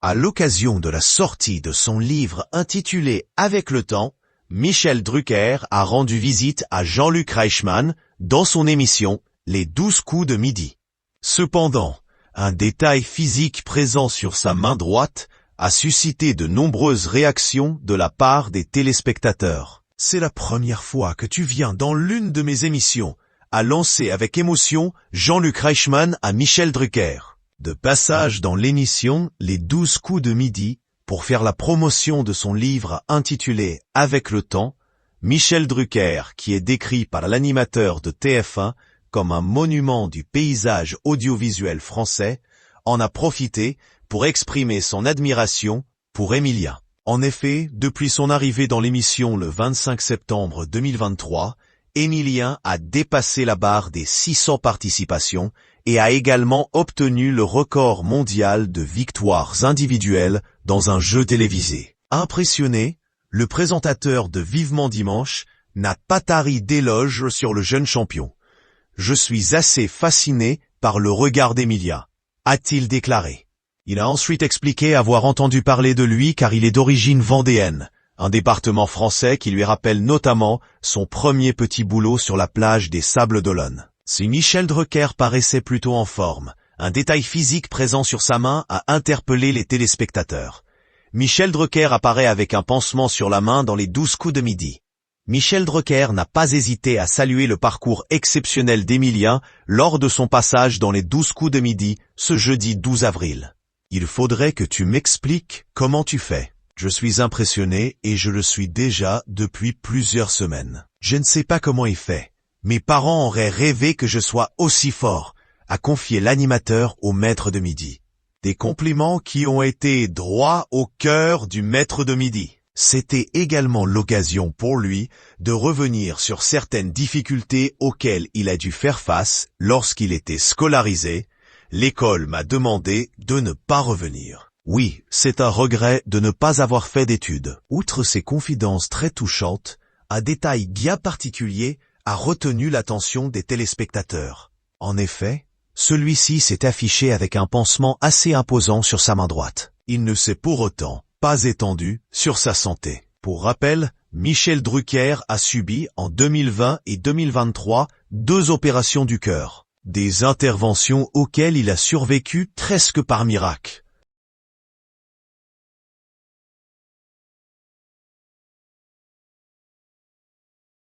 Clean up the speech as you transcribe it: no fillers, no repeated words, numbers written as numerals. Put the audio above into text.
À l'occasion de la sortie de son livre intitulé « Avec le temps », Michel Drucker a rendu visite à Jean-Luc Reichmann dans son émission « Les 12 coups de midi ». Cependant, un détail physique présent sur sa main droite a suscité de nombreuses réactions de la part des téléspectateurs. « C'est la première fois que tu viens dans l'une de mes émissions », a lancé avec émotion Jean-Luc Reichmann à Michel Drucker. De passage dans l'émission Les 12 coups de midi, pour faire la promotion de son livre intitulé « Avec le temps », Michel Drucker, qui est décrit par l'animateur de TF1 comme un monument du paysage audiovisuel français, en a profité pour exprimer son admiration pour Émilien. En effet, depuis son arrivée dans l'émission le 25 septembre 2023, Émilien a dépassé la barre des 600 participations et a également obtenu le record mondial de victoires individuelles dans un jeu télévisé. Impressionné, le présentateur de Vivement Dimanche n'a pas tari d'éloges sur le jeune champion. « Je suis assez fasciné par le regard d'Émilien », a-t-il déclaré. Il a ensuite expliqué avoir entendu parler de lui car il est d'origine vendéenne, un département français qui lui rappelle notamment son premier petit boulot sur la plage des Sables d'Olonne. Si Michel Drucker paraissait plutôt en forme, un détail physique présent sur sa main a interpellé les téléspectateurs. Michel Drucker apparaît avec un pansement sur la main dans les 12 coups de midi. Michel Drucker n'a pas hésité à saluer le parcours exceptionnel d'Émilien lors de son passage dans les 12 coups de midi ce jeudi 12 avril. « Il faudrait que tu m'expliques comment tu fais. Je suis impressionné et je le suis déjà depuis plusieurs semaines. Je ne sais pas comment il fait. Mes parents auraient rêvé que je sois aussi fort », a confié l'animateur au maître de midi. Des compliments qui ont été droit au cœur du maître de midi. C'était également l'occasion pour lui de revenir sur certaines difficultés auxquelles il a dû faire face lorsqu'il était scolarisé. « L'école m'a demandé de ne pas revenir. Oui, c'est un regret de ne pas avoir fait d'études. » Outre ces confidences très touchantes, un détail bien particulier a retenu l'attention des téléspectateurs. En effet, celui-ci s'est affiché avec un pansement assez imposant sur sa main droite. Il ne s'est pour autant pas étendu sur sa santé. Pour rappel, Michel Drucker a subi en 2020 et 2023 2 opérations du cœur. Des interventions auxquelles il a survécu presque par miracle.